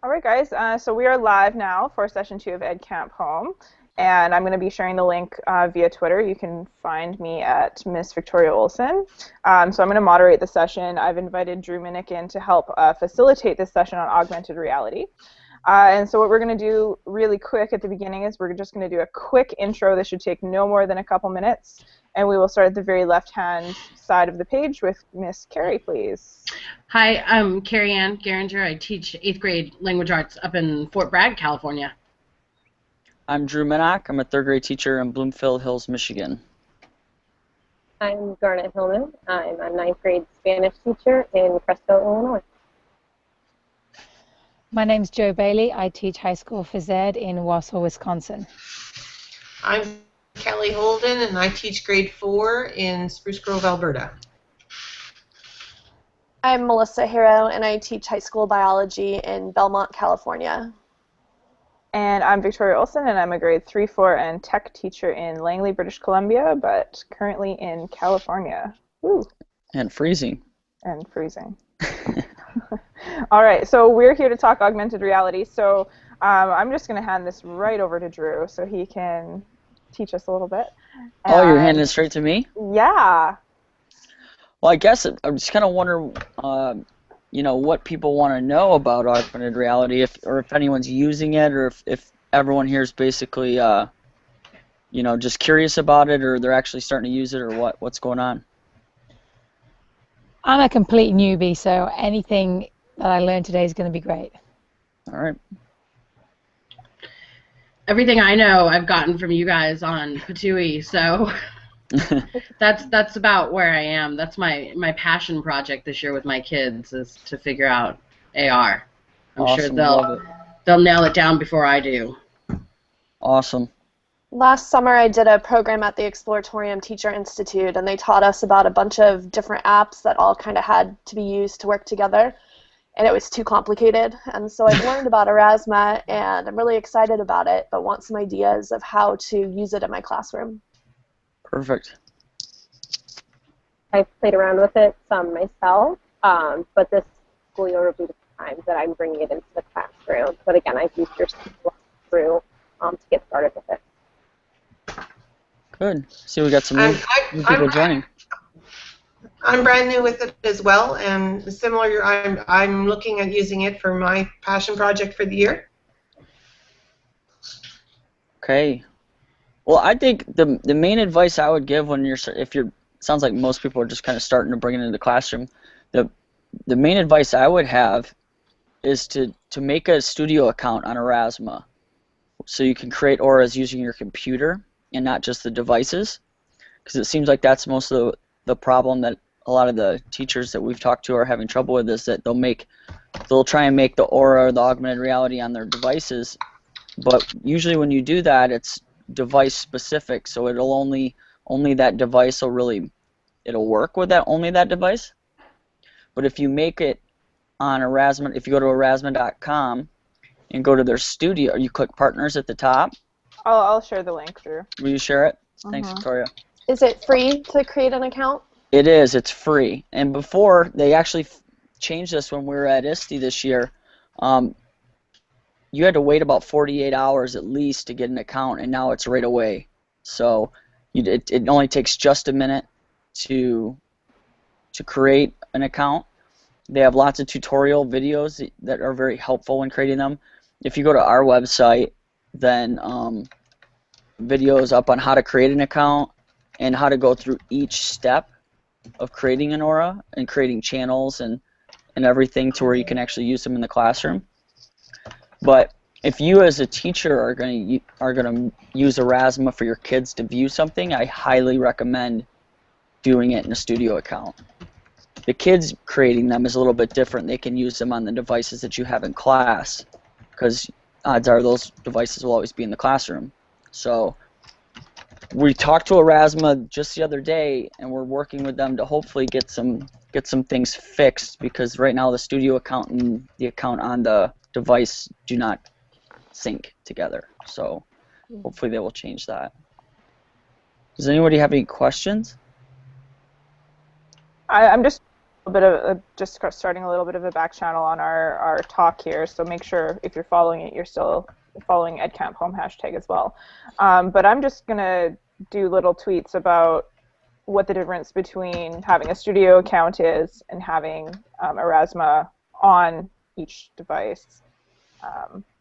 All right, guys. So we are live now for session 2 of Edcamp Home, and I'm going to be sharing the link via Twitter. You can find me at Miss Victoria Olson. So I'm going to moderate the session. I've invited Drew Minnick in to help facilitate this session on augmented reality. And so what we're going to do really quick at the beginning is we're just going to do a quick intro. This should take no more than a couple minutes. And we will start at the very left-hand side of the page with Miss Carrie, please. Hi, I'm Carrie Ann Geringer. I teach 8th grade language arts up in Fort Bragg, California. I'm Drew Minnock. I'm a 3rd grade teacher in Bloomfield Hills, Michigan. I'm Garnet Hillman. I'm a 9th grade Spanish teacher in Cresco, Illinois. My name's Jo Bailey. I teach high school phys ed in Wausau, Wisconsin. I'm Kelly Holden, and I teach grade 4 in Spruce Grove, Alberta. I'm Melissa Harrow, and I teach high school biology in Belmont, California. And I'm Victoria Olson, and I'm a grade 3, 4, and tech teacher in Langley, British Columbia, but currently in California. Woo. And freezing. And freezing. All right, so we're here to talk augmented reality. So I'm just going to hand this right over to Drew so he can teach us a little bit. Oh, you're handing it straight to me? Yeah. Well, I guess I'm just kind of wondering, what people want to know about augmented reality, if anyone's using it, or if everyone here is basically, just curious about it, or they're actually starting to use it, or what's going on. I'm a complete newbie, so anything that I learn today is going to be great. All right. Everything I know I've gotten from you guys on Patui, so that's about where I am. That's my passion project this year with my kids, is to figure out AR. I'm Awesome. sure they'll nail it down before I do. Awesome. Last summer I did a program at the Exploratorium Teacher Institute, and they taught us about a bunch of different apps that all kind of had to be used to work together, and it was too complicated. And so I've learned about Erasma, and I'm really excited about it, but want some ideas of how to use it in my classroom. Perfect. I've played around with it some myself, but this school year will be the time that I'm bringing it into the classroom. But again, I've used your school through to get started with it. Good. See, we got some new people joining. I'm brand new with it as well, and similar. I'm looking at using it for my passion project for the year. Okay. Well, I think the main advice I would give sounds like most people are just kind of starting to bring it into the classroom. The main advice I would have is to make a studio account on Erasma, so you can create auras using your computer and not just the devices, because it seems like that's most of the problem that a lot of the teachers that we've talked to are having trouble with, is that they'll try and make the aura or the augmented reality on their devices, but usually when you do that, it's device specific, so it'll only that device it'll work with only that device. But if you make it on Erasma, if you go to erasma.com and go to their studio, you click partners at the top. I'll share the link through. Will you share it? Thanks, Victoria. Is it free to create an account? It is. It's free. And before, they actually changed this when we were at ISTE this year. You had to wait about 48 hours at least to get an account, and now it's right away. So it only takes just a minute to create an account. They have lots of tutorial videos that are very helpful when creating them. If you go to our website, then videos up on how to create an account and how to go through each step of creating an aura and creating channels and everything to where you can actually use them in the classroom. But if you as a teacher are going to use Erasma for your kids to view something, I highly recommend doing it in a studio account. The kids creating them is a little bit different. They can use them on the devices that you have in class, because odds are those devices will always be in the classroom. So we talked to Erasma just the other day, and we're working with them to hopefully get some things fixed, because right now the studio account and the account on the device do not sync together. So hopefully they will change that. Does anybody have any questions? I'm just bit of just starting a little bit of a back channel on our talk here, so make sure if you're following it, you're still following edcampHOME hashtag as well. But I'm just going to do little tweets about what the difference between having a studio account is and having Erasma on each device.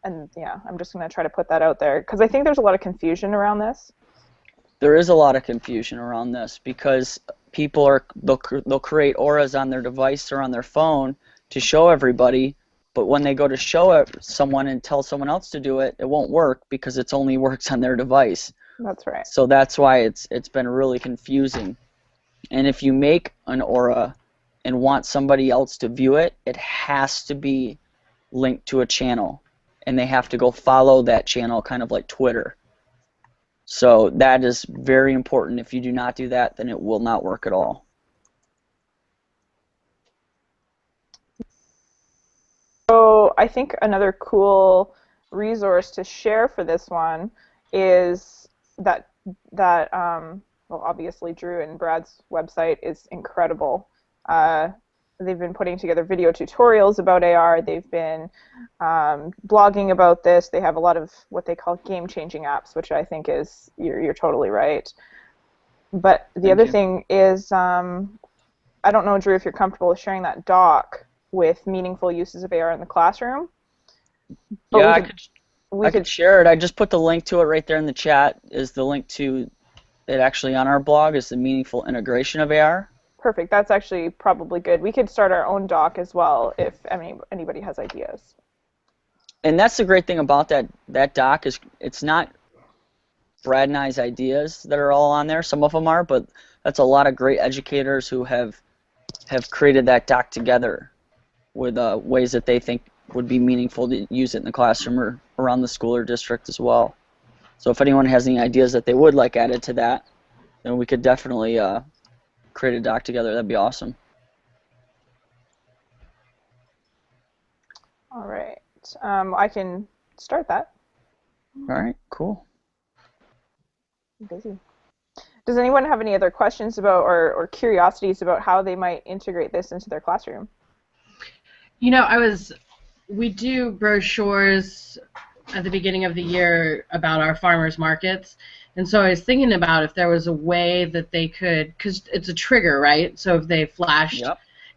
And yeah, I'm just going to try to put that out there because I think there's a lot of confusion around this. There is a lot of confusion around this because people they'll create auras on their device or on their phone to show everybody, but when they go to show someone and tell someone else to do it, it won't work because it only works on their device. That's right. So that's why it's been really confusing. And if you make an aura and want somebody else to view it, it has to be linked to a channel, and they have to go follow that channel, kind of like Twitter. So that is very important. If you do not do that, then it will not work at all. So I think another cool resource to share for this one is that well, obviously Drew and Brad's website is incredible. They've been putting together video tutorials about AR. They've been blogging about this. They have a lot of what they call game-changing apps, which I think is, you're totally right. But the other thing is, I don't know, Drew, if you're comfortable with sharing that doc with meaningful uses of AR in the classroom. But yeah, I could share it. I just put the link to it right there in the chat. Is the link to it actually on our blog? Is the meaningful integration of AR? Perfect. That's actually probably good. We could start our own doc as well if anybody has ideas. And that's the great thing about that doc is it's not Brad and I's ideas that are all on there. Some of them are, but that's a lot of great educators who have created that doc together with ways that they think would be meaningful to use it in the classroom or around the school or district as well. So if anyone has any ideas that they would like added to that, then we could definitely create a doc together. That'd be awesome. All right. I can start that. All right, cool. I'm busy. Does anyone have any other questions about or curiosities about how they might integrate this into their classroom? You know, we do brochures at the beginning of the year about our farmers markets, and so I was thinking about if there was a way that they could, because it's a trigger, right? So if they flashed,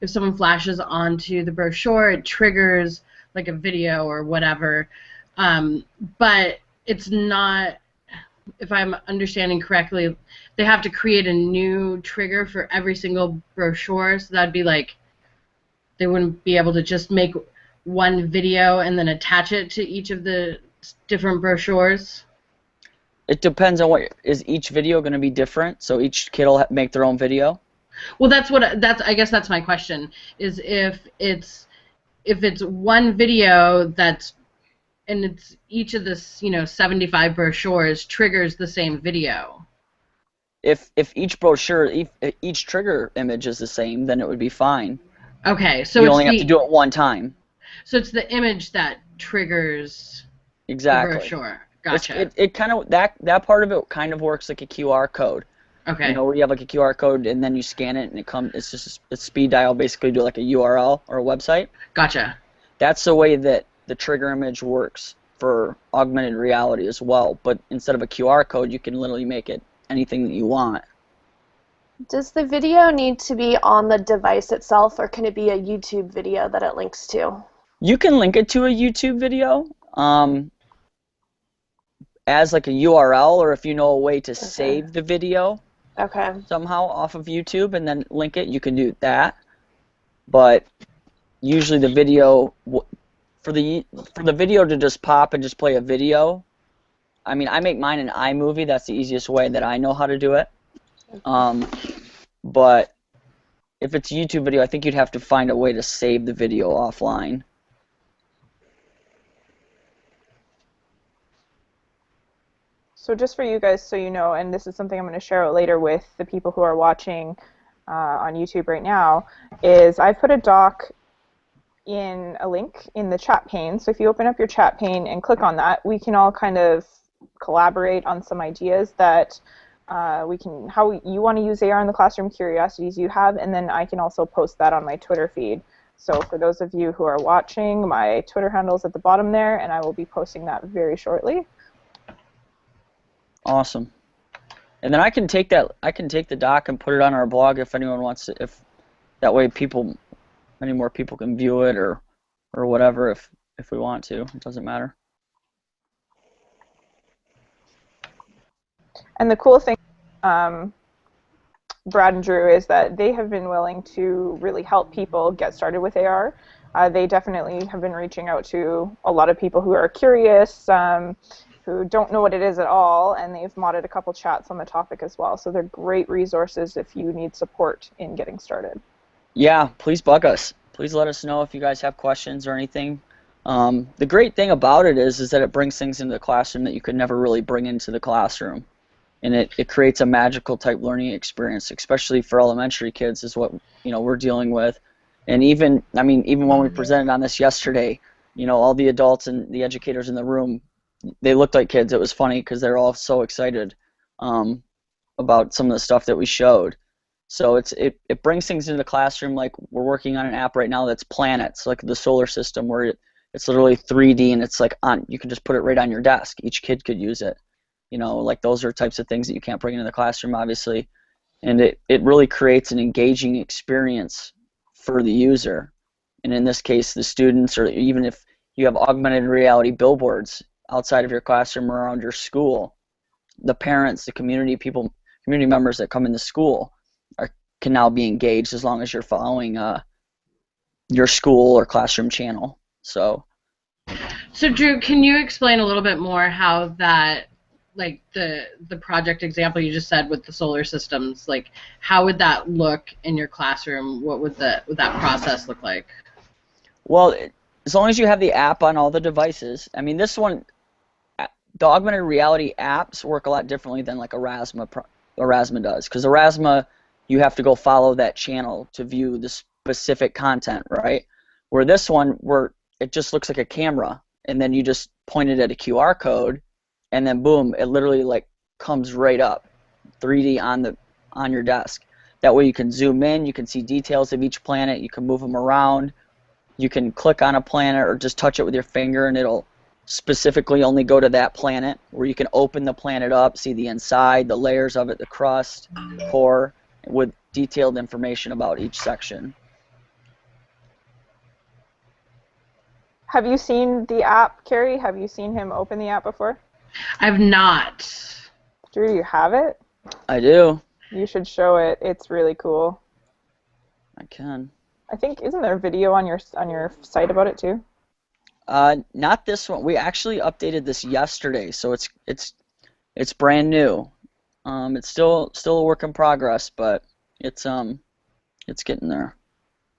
if someone flashes onto the brochure, it triggers like a video or whatever, but it's not, if I'm understanding correctly, they have to create a new trigger for every single brochure, so that'd be like, they wouldn't be able to just make one video and then attach it to each of the different brochures? It depends on is each video going to be different, so each kid will make their own video? Well, I guess that's my question, is if it's one video and it's each of the 75 brochures triggers the same video. If each brochure, each trigger image is the same, then it would be fine. Okay, so you only have to do it one time. So it's the image that triggers the brochure. Gotcha. It kind of that part of it kind of works like a QR code. Okay. You know, where you have like a QR code and then you scan it and it's just a speed dial, basically do like a URL or a website. Gotcha. That's the way that the trigger image works for augmented reality as well. But instead of a QR code, you can literally make it anything that you want. Does the video need to be on the device itself, or can it be a YouTube video that it links to? You can link it to a YouTube video as like a URL, or if you know a way to save the video somehow off of YouTube and then link it, you can do that. But usually the video, for the video to just pop and just play a video, I mean, I make mine in iMovie. That's the easiest way that I know how to do it. But if it's a YouTube video, I think you'd have to find a way to save the video offline. So just for you guys, so you know, and this is something I'm going to share out later with the people who are watching on YouTube right now, is I put a doc in a link in the chat pane. So if you open up your chat pane and click on that, we can all kind of collaborate on some ideas that how you want to use AR in the classroom, curiosities you have, and then I can also post that on my Twitter feed. So for those of you who are watching, my Twitter handle is at the bottom there, and I will be posting that very shortly. Awesome. And then I can take the doc and put it on our blog if anyone wants to, if that way many more people can view it or whatever if we want to. It doesn't matter. And the cool thing, Brad and Drew, is that they have been willing to really help people get started with AR. They definitely have been reaching out to a lot of people who are curious, who don't know what it is at all, and they've modded a couple chats on the topic as well. So they're great resources if you need support in getting started. Yeah, please bug us. Please let us know if you guys have questions or anything. The great thing about it is that it brings things into the classroom that you could never really bring into the classroom. And it creates a magical type learning experience, especially for elementary kids is what we're dealing with. And even when we presented on this yesterday, all the adults and the educators in the room, they looked like kids. It was funny because they're all so excited about some of the stuff that we showed. So it brings things into the classroom. Like we're working on an app right now that's planets, like the solar system, where it's literally 3D and it's like you can just put it right on your desk. Each kid could use it. Like those are types of things that you can't bring into the classroom, obviously. And it really creates an engaging experience for the user. And in this case, the students, or even if you have augmented reality billboards outside of your classroom or around your school, the parents, the community members that come into school can now be engaged as long as you're following your school or classroom channel. So Drew, can you explain a little bit more how that, like the project example you just said with the solar systems, like how would that look in your classroom? What would that process look like? Well, as long as you have the app on all the devices. I mean, this one, the augmented reality apps work a lot differently than like Erasma does, because Erasma, you have to go follow that channel to view the specific content, right? Where this one, it just looks like a camera, and then you just point it at a QR code, and then boom, it literally like comes right up, 3D on your desk. That way you can zoom in, you can see details of each planet, you can move them around, you can click on a planet or just touch it with your finger and it'll specifically only go to that planet, where you can open the planet up, see the inside, the layers of it, the crust, core, with detailed information about each section. Have you seen the app, Carrie? Have you seen him open the app before? I've not. Drew, you have it? I do. You should show it. It's really cool. I can. I think, isn't there a video on your site about it too? Not this one. We actually updated this yesterday, so it's brand new. It's still a work in progress, but it's getting there.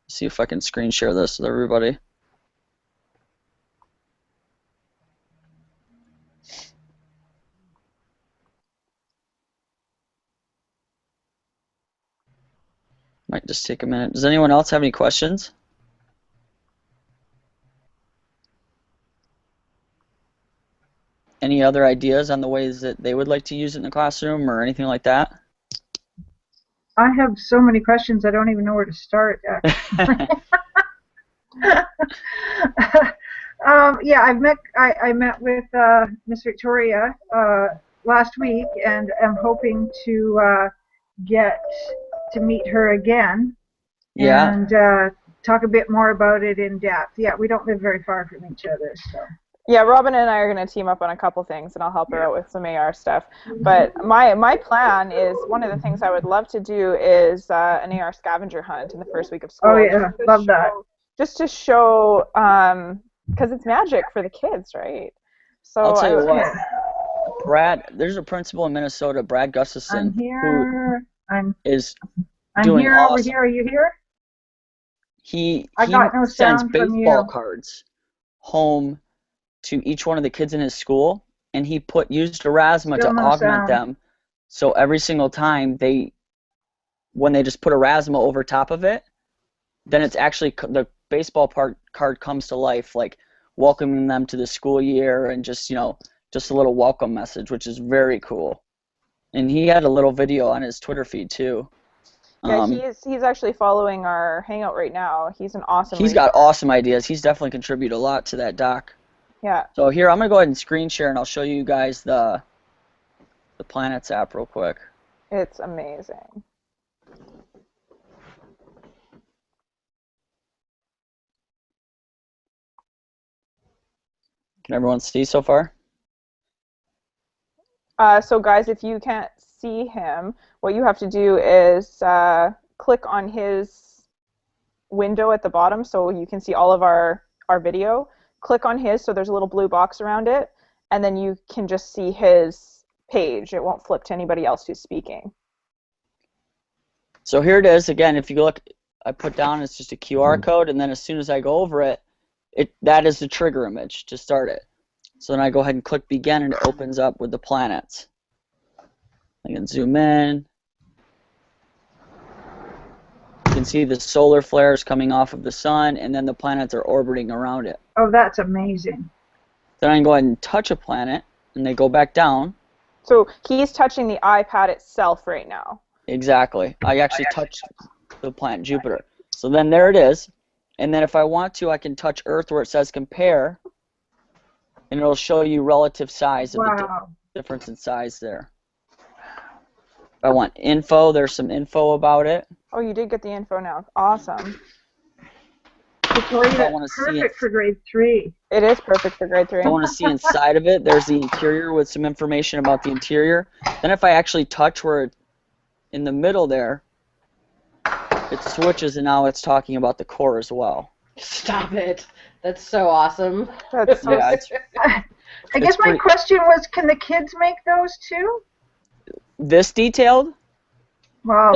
Let's see if I can screen share this with everybody. Might just take a minute. Does anyone else have any questions? Any other ideas on the ways that they would like to use it in the classroom or anything like that? I have so many questions, I don't even know where to start. Yeah, I met with Miss Victoria last week, and am hoping to get to meet her again. Yeah. And talk a bit more about it in depth. Yeah, we don't live very far from each other, so. Yeah, Robin and I are going to team up on a couple things, and I'll help her out with some AR stuff. But my plan is, one of the things I would love to do is an AR scavenger hunt in the first week of school. Oh yeah, love that. Just to show, because it's magic for the kids, right? So I'll tell you what, Brad, there's a principal in Minnesota, Brad Gustafson, I'm here. I'm doing here. awesome. Over here. Are you here? He got no sends sound from baseball you. cards home to each one of the kids in his school, and he used Erasma Still to no augment sound. them. So every single time when they just put Erasma over top of it, then it's actually the baseball card comes to life, like welcoming them to the school year, and just a little welcome message, which is very cool. And he had a little video on his Twitter feed too. Yeah, he's actually following our Hangout right now. He's an awesome He's got awesome ideas. He's definitely contributed a lot to that doc. Yeah. So here, I'm going to go ahead and screen share, and I'll show you guys the Planets app real quick. It's amazing. Can everyone see so far? So guys, if you can't see him, what you have to do is click on his window at the bottom so you can see all of our video. Click on his so there's a little blue box around it, and then you can just see his page. It won't flip to anybody else who's speaking. So here it is. Again, if you look, I put down, it's just a QR code, and then as soon as I go over it, that is the trigger image to start it. So then I go ahead and click begin, and it opens up with the planets. I can zoom in. You can see the solar flares coming off of the sun, and then the planets are orbiting around it. Oh, that's amazing. Then I can go ahead and touch a planet, and they go back down. So he's touching the iPad itself right now. Exactly. I actually touched the planet Jupiter. So then there it is. And then if I want to, I can touch Earth where it says compare, and it'll show you relative size of the difference in size there. If I want info, there's some info about it. Oh, you did get the info now. Awesome. Victoria, perfect for grade 3. It is perfect for grade 3. If I want to see inside of it, there's the interior with some information about the interior. Then if I actually touch where in the middle there, it switches, and now it's talking about the core as well. Stop it. That's so awesome. That's so I guess my question was, can the kids make those too? This detailed? Wow.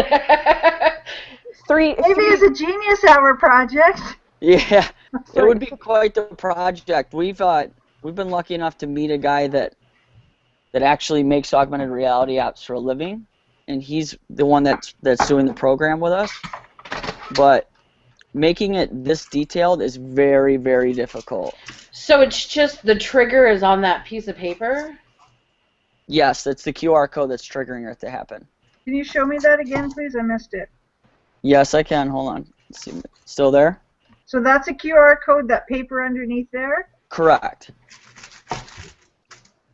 Maybe it's a Genius Hour project. Yeah, it would be quite the project. We've been lucky enough to meet a guy that actually makes augmented reality apps for a living, and he's the one that's doing the program with us. But making it this detailed is very, very difficult. So it's just the trigger is on that piece of paper? Yes, that's the QR code that's triggering it to happen. Can you show me that again, please? I missed it. Yes, I can. Hold on. Let's see. Still there? So that's a QR code, that paper underneath there? Correct.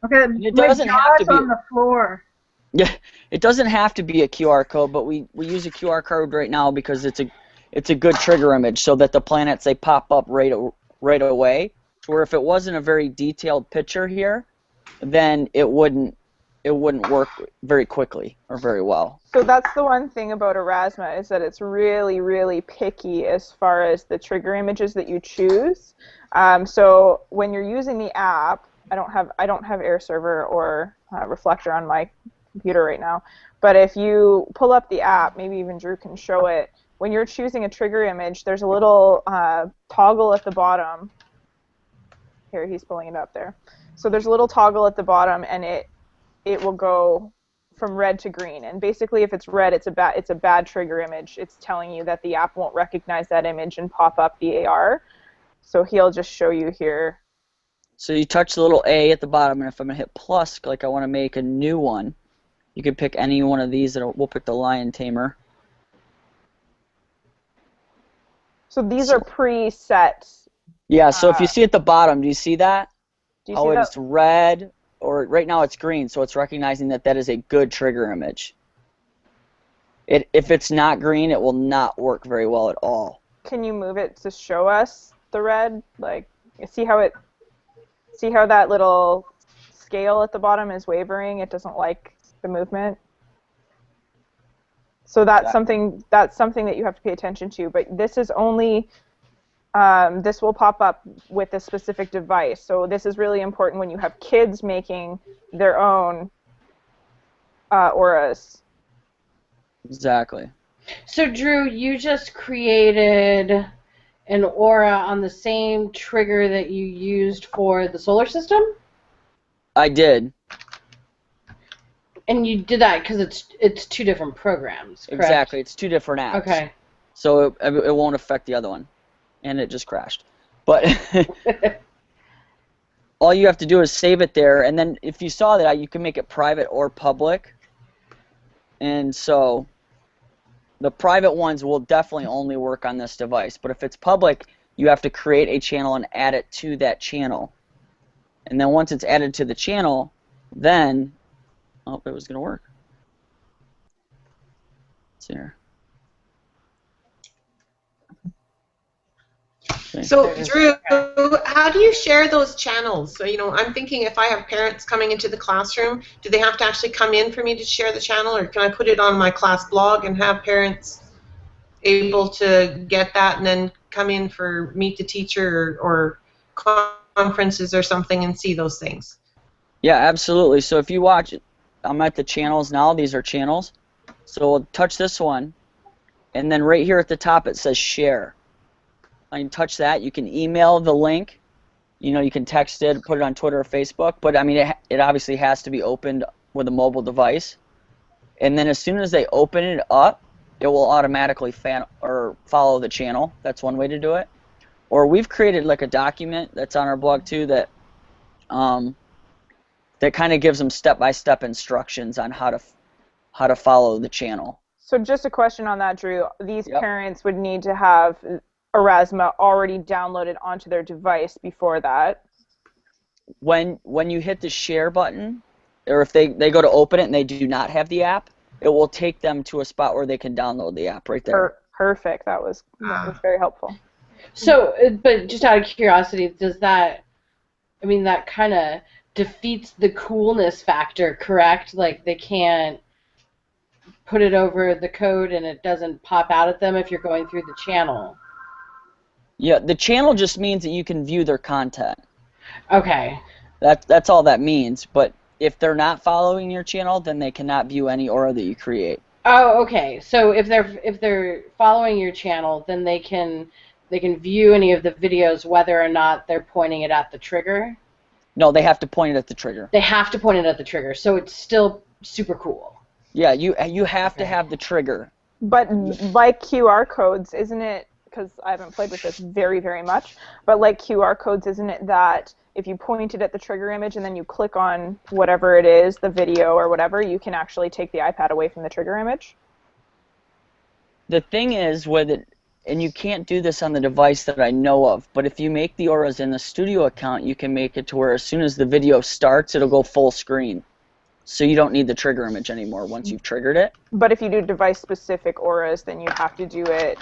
Okay, it doesn't have to be on the floor. Yeah, it doesn't have to be a QR code, but we use a QR code right now because it's a good trigger image so that the planets, they pop up right away. So where if it wasn't a very detailed picture here, then it wouldn't work very quickly or very well. So that's the one thing about Erasma, is that it's really, really picky as far as the trigger images that you choose. So when you're using the app, I don't have Air Server or Reflector on my computer right now, but if you pull up the app, maybe even Drew can show it, when you're choosing a trigger image, there's a little toggle at the bottom. Here, he's pulling it up there. So there's a little toggle at the bottom, and it will go from red to green. And basically, if it's red, it's a bad trigger image. It's telling you that the app won't recognize that image and pop up the AR. So he'll just show you here. So you touch the little A at the bottom, and if I'm going to hit plus, like I want to make a new one, you can pick any one of these, and we'll pick the Lion Tamer. So these are preset. Yeah, so if you see at the bottom, do you see that? Do you see that? It's red, or right now it's green, so it's recognizing that that is a good trigger image. If it's not green, it will not work very well at all. Can you move it to show us the red? Like, see how that little scale at the bottom is wavering? It doesn't like the movement. So that's something that you have to pay attention to. But this is only this will pop up with a specific device. So this is really important when you have kids making their own auras. Exactly. So Drew, you just created an aura on the same trigger that you used for the solar system? I did. And you did that because it's two different programs, correct? Exactly. It's two different apps. Okay. So it won't affect the other one. And it just crashed. But all you have to do is save it there, and then if you saw that, you can make it private or public. And so the private ones will definitely only work on this device. But if it's public, you have to create a channel and add it to that channel. And then once it's added to the channel, then, oh, it was going to work. Let's see here. Okay. So, Drew, how do you share those channels? So, I'm thinking if I have parents coming into the classroom, do they have to actually come in for me to share the channel, or can I put it on my class blog and have parents able to get that and then come in for Meet the Teacher or conferences or something and see those things? Yeah, absolutely. So if you watch, I'm at the channels now. These are channels. So we'll touch this one, and then right here at the top it says share. I can touch that. You can email the link. You can text it, put it on Twitter or Facebook. But I mean, it obviously has to be opened with a mobile device. And then as soon as they open it up, it will automatically follow the channel. That's one way to do it. Or we've created like a document that's on our blog too that that kind of gives them step-by-step instructions on how to follow the channel. So just a question on that, Drew. These parents would need to have Aurasma already downloaded onto their device before that. When you hit the share button, or if they go to open it and they do not have the app, it will take them to a spot where they can download the app right there. Perfect. That was very helpful. So, but just out of curiosity, does that, I mean, that kind of defeats the coolness factor, correct? Like they can't put it over the code and it doesn't pop out at them if you're going through the channel. Yeah, the channel just means that you can view their content. Okay. That's all that means. But if they're not following your channel, then they cannot view any aura that you create. Oh, okay. So if they're following your channel, then they can view any of the videos whether or not they're pointing it at the trigger? No, they have to point it at the trigger. They have to point it at the trigger, so it's still super cool. Yeah, you have to have the trigger. But like QR codes, isn't it, because I haven't played with this very, very much, but like QR codes, isn't it that if you point it at the trigger image and then you click on whatever it is, the video or whatever, you can actually take the iPad away from the trigger image? The thing is with it, and you can't do this on the device that I know of, but if you make the auras in the studio account, you can make it to where as soon as the video starts, it'll go full screen. So you don't need the trigger image anymore once you've triggered it. But if you do device-specific auras, then you have to do it...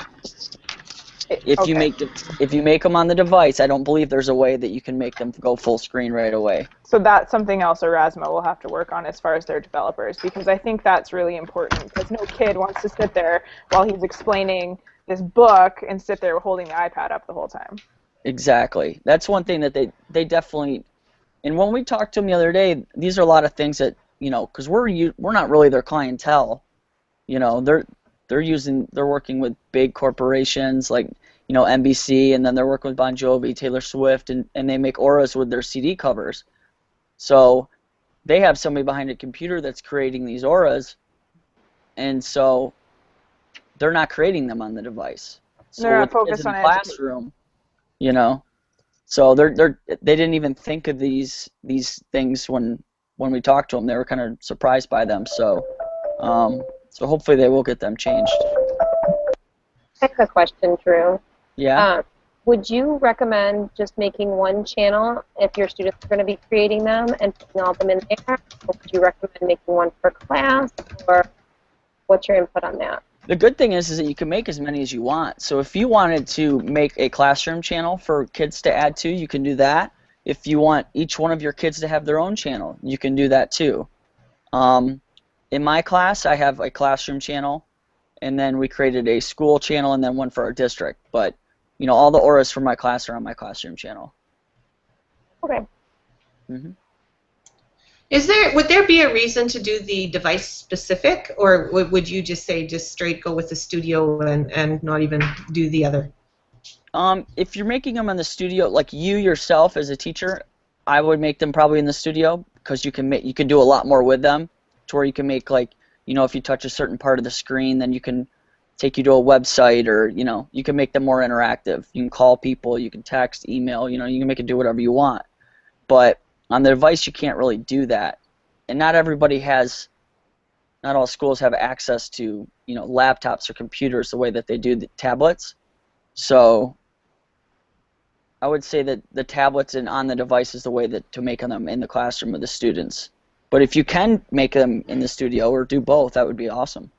If you make them on the device, I don't believe there's a way that you can make them go full screen right away. So that's something else Aurasma will have to work on as far as their developers, because I think that's really important, because no kid wants to sit there while he's explaining this book and sit there holding the iPad up the whole time. Exactly. That's one thing that they definitely, and when we talked to them the other day, these are a lot of things that, because we're not really their clientele. They're working with big corporations like NBC, and then they're working with Bon Jovi, Taylor Swift, and they make auras with their CD covers. So they have somebody behind a computer that's creating these auras, and so they're not creating them on the device. So they're not focused on the classroom, So they didn't even think of these things when we talked to them. They were kind of surprised by them. So so hopefully they will get them changed. I have a question, Drew. Yeah. Would you recommend just making one channel if your students are going to be creating them and putting all of them in there? Or would you recommend making one per class? Or what's your input on that? The good thing is that you can make as many as you want. So if you wanted to make a classroom channel for kids to add to, you can do that. If you want each one of your kids to have their own channel, you can do that too. In my class, I have a classroom channel, and then we created a school channel and then one for our district. But all the auras from my class are on my classroom channel. Okay. Mm-hmm. Would there be a reason to do the device specific, or would you just say just straight go with the studio and not even do the other? If you're making them in the studio, like you yourself as a teacher, I would make them probably in the studio, because you can do a lot more with them, to where you can make, like, if you touch a certain part of the screen, then you can take you to a website, or you can make them more interactive. You can call people, you can text, email, you can make it do whatever you want. But on the device, you can't really do that, and not everybody has not all schools have access to, you know, laptops or computers the way that they do the tablets. So I would say that the tablets and on the device is the way that to make them in the classroom with the students. But if you can make them in the studio or do both, that would be awesome.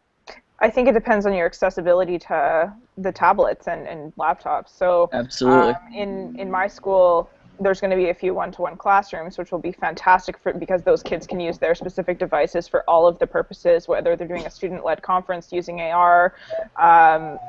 I think it depends on your accessibility to the tablets and laptops. So Absolutely. in my school, there's going to be a few one-to-one classrooms, which will be fantastic because those kids can use their specific devices for all of the purposes, whether they're doing a student-led conference using AR,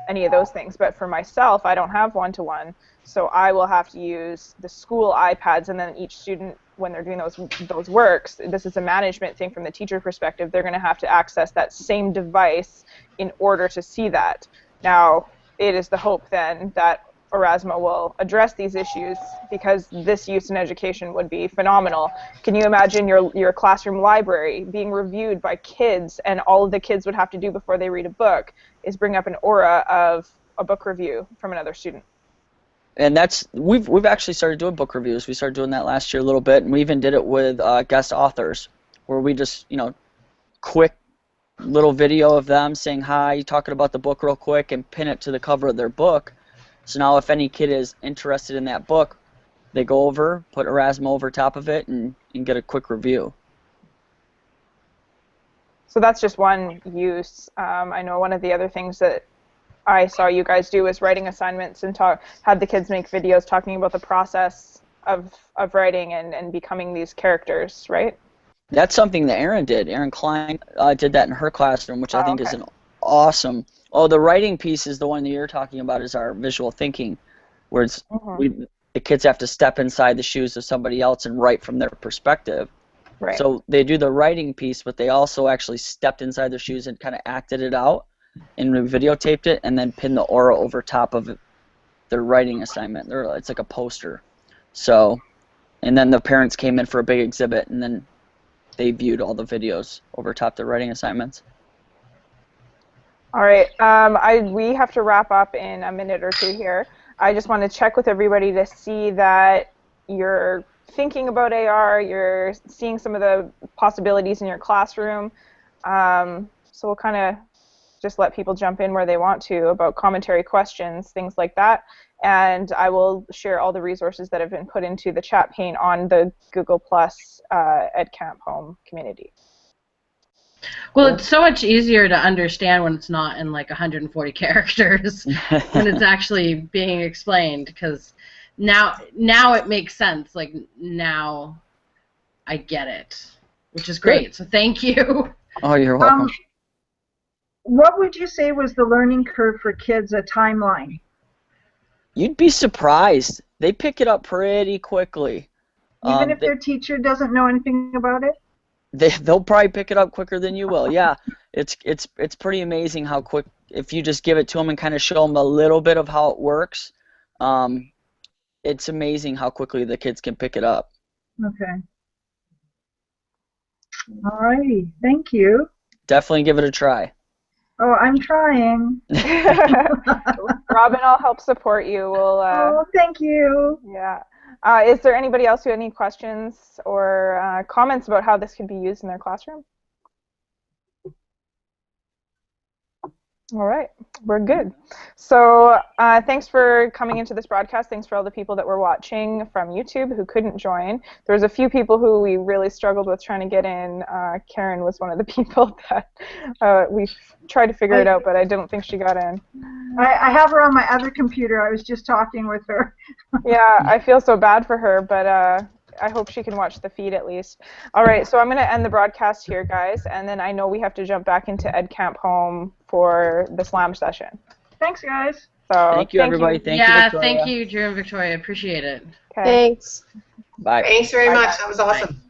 any of those things. But for myself, I don't have one-to-one, so I will have to use the school iPads, and then each student, when they're doing those works, this is a management thing from the teacher perspective, they're going to have to access that same device in order to see that. Now, it is the hope then that Erasmus will address these issues, because this use in education would be phenomenal. Can you imagine your classroom library being reviewed by kids, and all of the kids would have to do before they read a book is bring up an aura of a book review from another student? And that's we've actually started doing book reviews. We started doing that last year a little bit, and we even did it with guest authors, where we just, you know, quick little video of them saying hi, talking about the book real quick, and pin it to the cover of their book. So now if any kid is interested in that book, they go over, put Erasmus over top of it, and get a quick review. So that's just one use. I know one of the other things that I saw you guys do was writing assignments and had the kids make videos talking about the process of writing and becoming these characters, right? That's something that Erin did. Erin Klein did that in her classroom, which I think is an awesome. Oh, the writing piece is the one that you're talking about, is our visual thinking, where it's the kids have to step inside the shoes of somebody else and write from their perspective. Right. So they do the writing piece, but they also actually stepped inside their shoes and kind of acted it out, and we videotaped it, and then pinned the aura over top of their writing assignment. It's like a poster. So, and then the parents came in for a big exhibit, and then they viewed all the videos over top their writing assignments. All right, we have to wrap up in a minute or two here. I just want to check with everybody to see that you're thinking about AR, you're seeing some of the possibilities in your classroom. So we'll kind of just let people jump in where they want to about commentary, questions, things like that. And I will share all the resources that have been put into the chat pane on the Google Plus EdcampHOME community. Well, it's so much easier to understand when it's not in like 140 characters, when it's actually being explained, because now it makes sense. Like, now I get it, which is great. So thank you. Oh, you're welcome. What would you say was the learning curve for kids, a timeline? You'd be surprised. They pick it up pretty quickly. Even if their teacher doesn't know anything about it? They'll probably pick it up quicker than you will. Yeah, it's pretty amazing how quick, if you just give it to them and kind of show them a little bit of how it works. It's amazing how quickly the kids can pick it up. Okay. All righty. Thank you. Definitely give it a try. Oh, I'm trying. Robin, I'll help support you. We'll. Oh, thank you. Yeah. Is there anybody else who had any questions or comments about how this could be used in their classroom? All right, we're good. So thanks for coming into this broadcast. Thanks for all the people that were watching from YouTube who couldn't join. There was a few people who we really struggled with trying to get in. Karen was one of the people that we tried to figure it out, but I don't think she got in. I have her on my other computer. I was just talking with her. Yeah, I feel so bad for her, but I hope she can watch the feed at least. All right, so I'm going to end the broadcast here, guys, and then I know we have to jump back into EdcampHOME for the slam session. Thanks, guys. So thank you, everybody. Thank you, Victoria. Thank you, Drew and Victoria. Appreciate it. Okay. Thanks. Bye. Thanks very much. That was awesome.